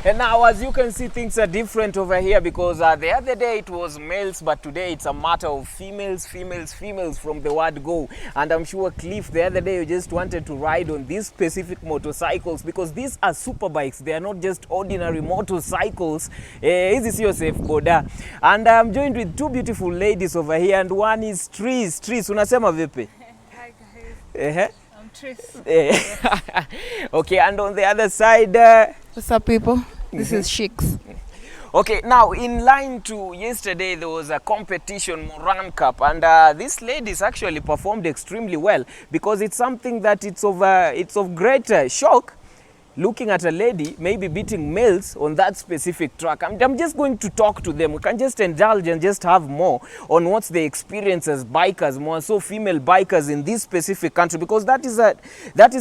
And now, as you can see, things are different over here because the other day it was males, but today it's a matter of females from the word go. And I'm sure, Cliff, the other day you just wanted to ride on these specific motorcycles because these are super bikes. They are not just ordinary motorcycles. Hizi sio safe boda. And I'm joined with two beautiful ladies over here, and one is Tris. Tris, unasema vipi? Hi guys. I'm Tris. Okay, and on the other side... What's up, people? This is Shix. Okay, now in line to yesterday, there was a competition, Moran Cup, and these ladies actually performed extremely well because it's something that it's of great shock looking at a lady maybe beating males on that specific track. I'm just going to talk to them. We can just indulge and just have more on what's the experience as bikers, more so female bikers in this specific country, because that is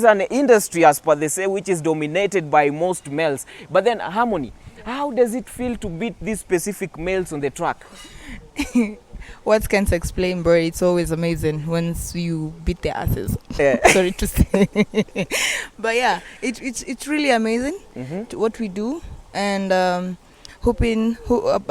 an industry, as per they say, which is dominated by most males. But then, Harmony, how does it feel to beat these specific males on the track? What can't explain, bro? It's always amazing once you beat their asses. Yeah. Sorry to say. But yeah, it's really amazing what we do, and competing with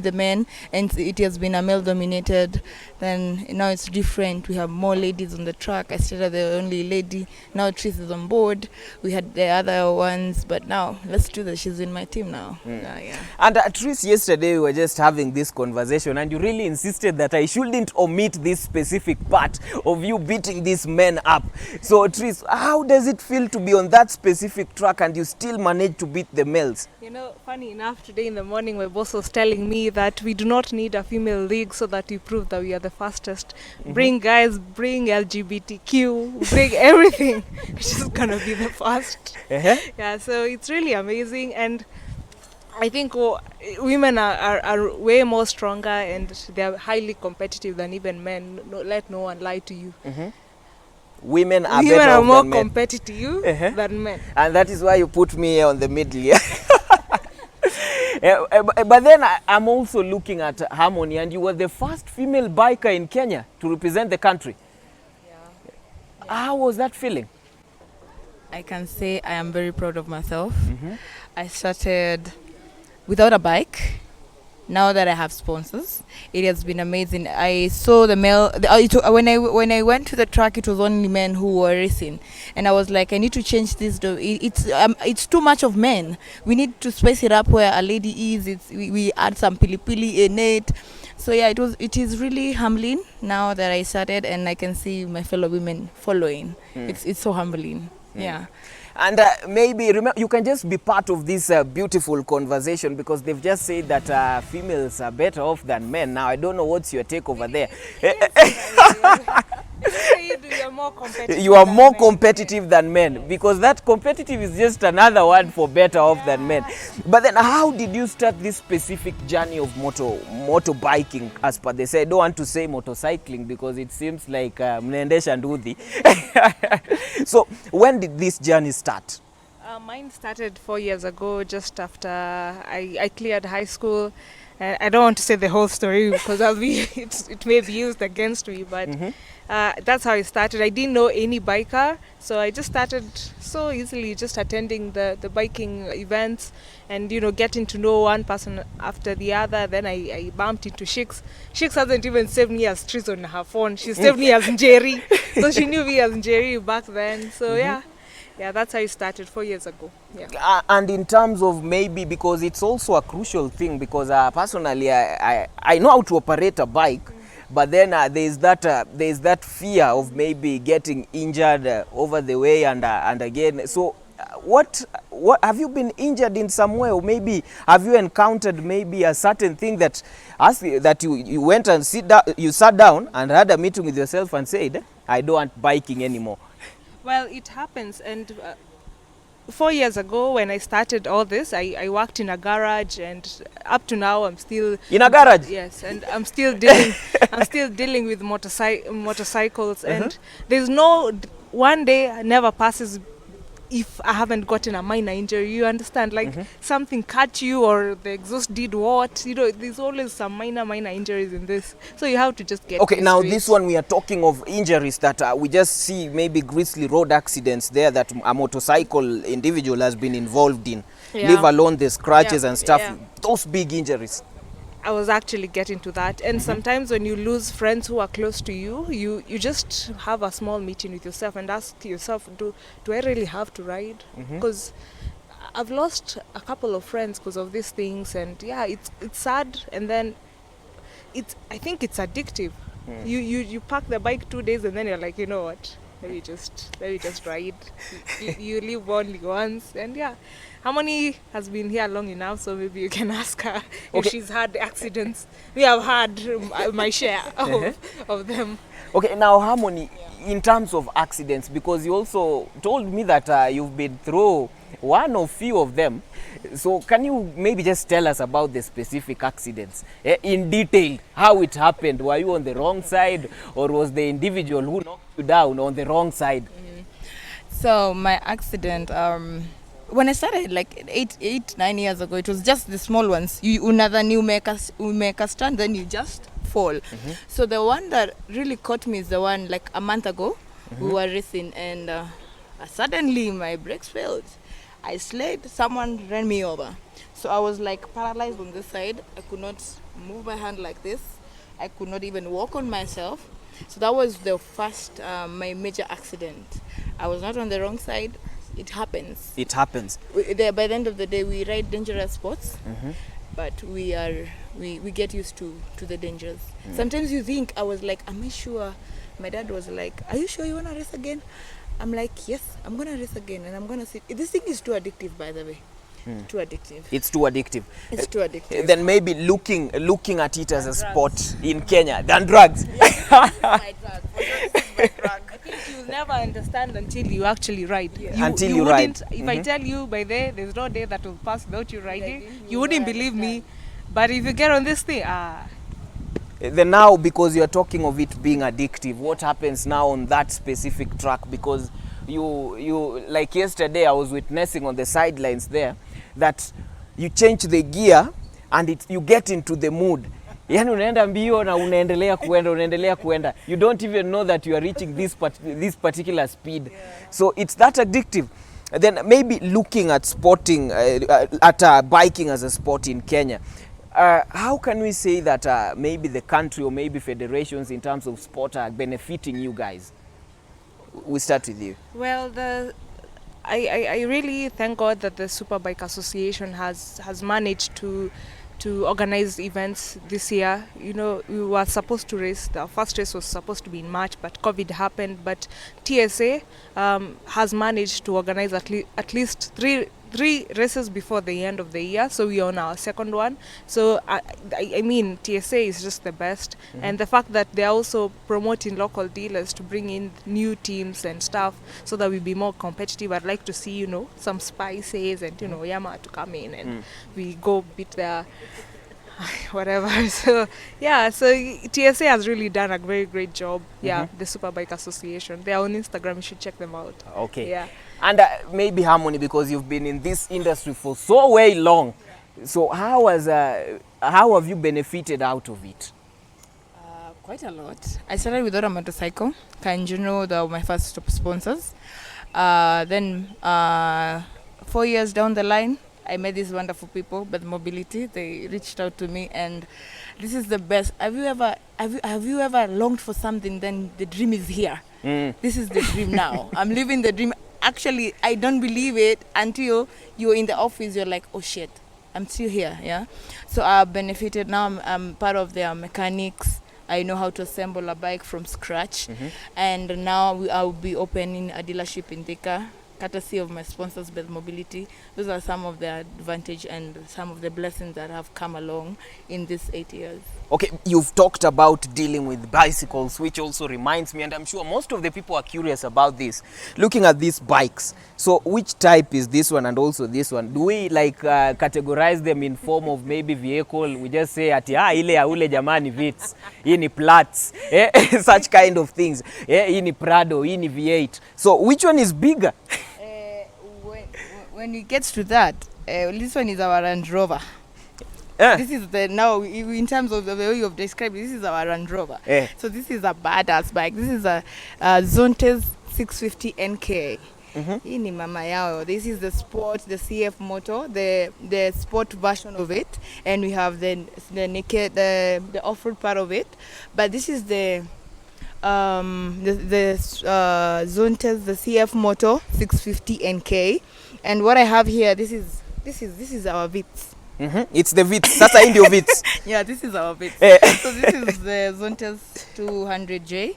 the men, and it has been a male dominated. Then now it's different. We have more ladies on the track. I started the only lady. Now Tris is on board. We had the other ones, but now let's do this. She's in my team now. Yeah. And Tris, yesterday we were just having this conversation, and you really insisted that I shouldn't omit this specific part of you beating these men up. So Tris, how does it feel to be on that specific track and you still manage to beat the males? You know, funny enough, today in the morning my boss was telling me that we do not need a female league so that we prove that we are the fastest. Bring guys, bring LGBTQ, bring everything. It's just gonna be the first. Yeah, so it's really amazing, and I think women are way more stronger, and they are highly competitive than even men. Let no one lie to you. Women are more than men. competitive than men. And that is why you put me here on the middle here. But then I'm also looking at Harmony, and you were the first female biker in Kenya to represent the country. Yeah. How was that feeling? I can say I am very proud of myself. I started without a bike. Now that I have sponsors, it has been amazing. I saw when I went to the track, it was only men who were racing, and I was like, I need to change this. It's too much of men. We need to space it up where a lady is. We add some pilipili in it. So yeah, it is really humbling now that I started, and I can see my fellow women following. It's so humbling. Yeah. And maybe you can just be part of this beautiful conversation, because they've just said that females are better off than men. Now, I don't know what's your take over there. You are more competitive than men, because that competitive is just another word for better off than men. But then how did you start this specific journey of motorbiking, as per they say? I don't want to say motorcycling because it seems like mnaendesha ndudhi. So when did this journey start? Mine started 4 years ago, just after I cleared high school. I don't want to say the whole story because it may be used against me, but that's how it started. I didn't know any biker, so I just started so easily, just attending the biking events and, you know, getting to know one person after the other. Then I bumped into Shix. Shix hasn't even saved me as Tris on her phone. She saved me as Njeri. So she knew me as Njeri back then. So yeah, that's how it started 4 years ago. Yeah. And in terms of maybe, because it's also a crucial thing, because personally I know how to operate a bike, but then there's that fear of maybe getting injured over the way and again. So what have you been injured in some way, or maybe have you encountered maybe a certain thing that you went and you sat down and had a meeting with yourself and said, I don't want biking anymore? Well, it happens, and 4 years ago when I started all this, I worked in a garage, and up to now I'm still in a garage. Yes, and I'm still dealing with motorcycles, and there's no one day never passes if I haven't gotten a minor injury, you understand, like something cut you or the exhaust did what, you know, there's always some minor injuries in this, so you have to just get Okay, used now to this it. one we are talking of injuries that we just see maybe grisly road accidents there that a motorcycle individual has been involved in, Yeah. leave alone the scratches Yeah, and stuff, yeah. those big injuries. I was actually getting to that, and sometimes when you lose friends who are close to you, you just have a small meeting with yourself and ask yourself, do I really have to ride? Because I've lost a couple of friends because of these things, and yeah, it's sad, and then I think it's addictive. You park the bike 2 days and then you're like, you know what, let me just ride. You live only once, and yeah, Harmony has been here long enough, so maybe you can ask her if Okay. she's had accidents. We have had my share of them. Okay, now Harmony, in terms of accidents, because you also told me that you've been through one or few of them, so can you maybe just tell us about the specific accidents in detail, how it happened? Were you on the wrong side, or was the individual who knocked you down on the wrong side? So my accident, when I started like 9 years ago, it was just the small ones. You make a stand, then you just fall. So the one that really caught me is the one like a month ago. We were racing, and suddenly my brakes failed. I slid, someone ran me over. So I was like paralyzed on this side. I could not move my hand like this. I could not even walk on myself. So that was the first, my major accident. I was not on the wrong side. It happens. It happens. By the end of the day, we ride dangerous sports, but we get used to the dangers. Sometimes you think, I was like, am I sure? My dad was like, are you sure you want to race again? I'm like, yes, I'm going to race again, and I'm going to see. This thing is too addictive, by the way. Too addictive. It's too addictive. It's too addictive. Then maybe looking at it as a sport in Kenya than drugs. My drug. This is my drug. I think you'll never understand until you actually ride. Until you ride. If I tell you by there's no day that will pass without you riding, you wouldn't believe me. But if you get on this thing, Then now, because you're talking of it being addictive, what happens now on that specific track? Because you like yesterday, I was witnessing on the sidelines there that you change the gear and you get into the mood. Yani unaenda mbio na unaendelea kuenda. You don't even know that you are reaching this particular speed. So it's that addictive. Then maybe looking at sporting, biking as a sport in Kenya, how can we say that maybe the country or maybe federations in terms of sport are benefiting you guys? We start with you. well, I really thank God that the Superbike Association has managed to organize events this year. You know, we were supposed to race. The first race was supposed to be in March, but COVID happened. But TSA has managed to organize at least three races before the end of the year. So we are on our second one. So I mean, TSA is just the best. And the fact that they're also promoting local dealers to bring in new teams and stuff so that we be more competitive. I'd like to see, you know, some Spices and, you know, Yamaha to come in and we go beat their whatever. So yeah, so TSA has really done a very great job. Yeah, the Superbike Association. They're on Instagram. You should check them out. Okay. Yeah. And maybe Harmony, because you've been in this industry for so way long. So how have you benefited out of it? Quite a lot. I started without a motorcycle. Kanjuno, they were my first sponsors. Then 4 years down the line, I met these wonderful people, Beth Mobility. They reached out to me, and this is the best. Have you ever longed for something? Then the dream is here. This is the dream now. I'm living the dream. Actually, I don't believe it until you're in the office. You're like, oh shit, I'm still here. Yeah. So I've benefited. Now I'm part of their mechanics. I know how to assemble a bike from scratch. And now I'll be opening a dealership in Thika, courtesy of my sponsors, Beth Mobility. Those are some of the advantage and some of the blessings that have come along in these 8 years. Okay, you've talked about dealing with bicycles, which also reminds me, and I'm sure most of the people are curious about this. Looking at these bikes, so which type is this one and also this one? Do we like categorize them in form of maybe vehicle? We just say ati ile ya ule jamani Vitz, hii ni Platts, such kind of things. Hii ni Prado, hii ni V8. So which one is bigger? when it gets to that, this one is our Land Rover. Eh. This is the now in terms of the way you've described, this is our Land Rover. Eh. So this is a badass bike. This is a Zontes 650 NK. Hii ni mama yao. This is the sport, the CF motor, the sport version of it, and we have the naked, the off-road part of it. But this is the Zontes, the CF motor 650 NK, and what I have here, this is our Vitz. It's the Vitz. Sasa hii ndio Vitz. Yeah, this is our Vitz. Eh. So this is the Zontes 200J.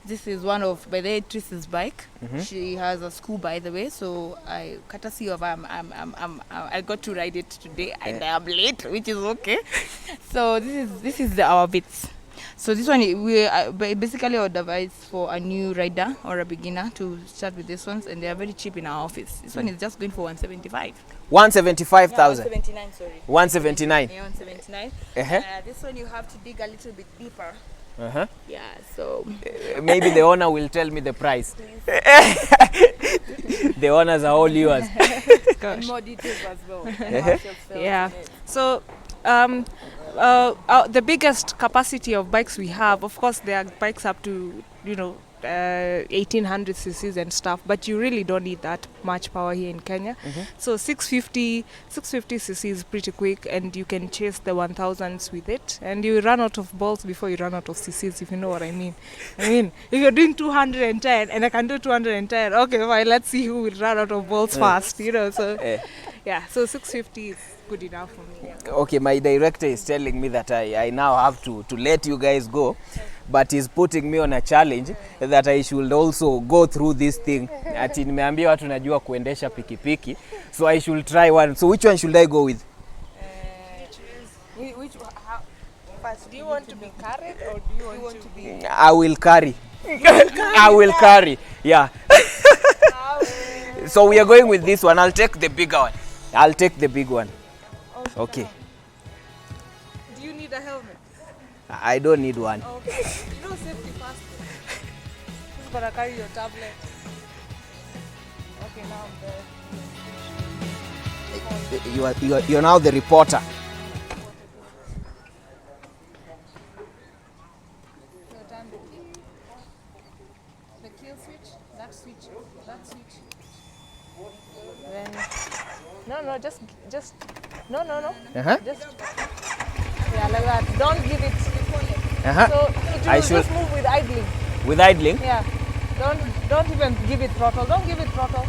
This is one of, by the way, Triss's bike. She has a school, by the way, so courtesy of I got to ride it today, and I am late, which is okay. So this is our Vitz. So this one we basically our device for a new rider or a beginner to start with these ones, and they are very cheap in our office. This one is just going for 175. 175,000. 179, sorry. 179. Yeah, 179. Uh-huh. This one you have to dig a little bit deeper. Uh-huh. Yeah, so Maybe the owner will tell me the price. The owners are all yours. and more details as well. Yeah. So the biggest capacity of bikes we have, of course, there are bikes up to 1800 cc's and stuff, but you really don't need that much power here in Kenya. So 650 cc is pretty quick, and you can chase the 1000s with it, and you run out of balls before you run out of cc's, if you know what I mean. If you're doing 210 and I can do 210, okay, fine, let's see who will run out of balls fast, so yeah, so 650 is good enough for me. Yeah. Okay, my director is telling me that I now have to let you guys go, but he's putting me on a challenge that I should also go through this thing. Ati nimeambia watu najua kuendesha pikipiki, so I should try one. So which one should I go with? First, do you want to be carried or do you want to be... I will carry. I will carry. Yeah. So we are going with this one. I'll take the bigger one. I'll take the big one. Okay. Do you need a helmet? I don't need one. Okay. You know safety first. Who's gonna carry your tablet? Okay, now I'm there. You're now the reporter. The kill switch, that switch, that switch. Then no, just no. Uh-huh. Just yeah, like that. Don't give it. Uh-huh. So it I will should- just move with idling. With idling? Yeah. Don't even give it throttle. Don't give it throttle.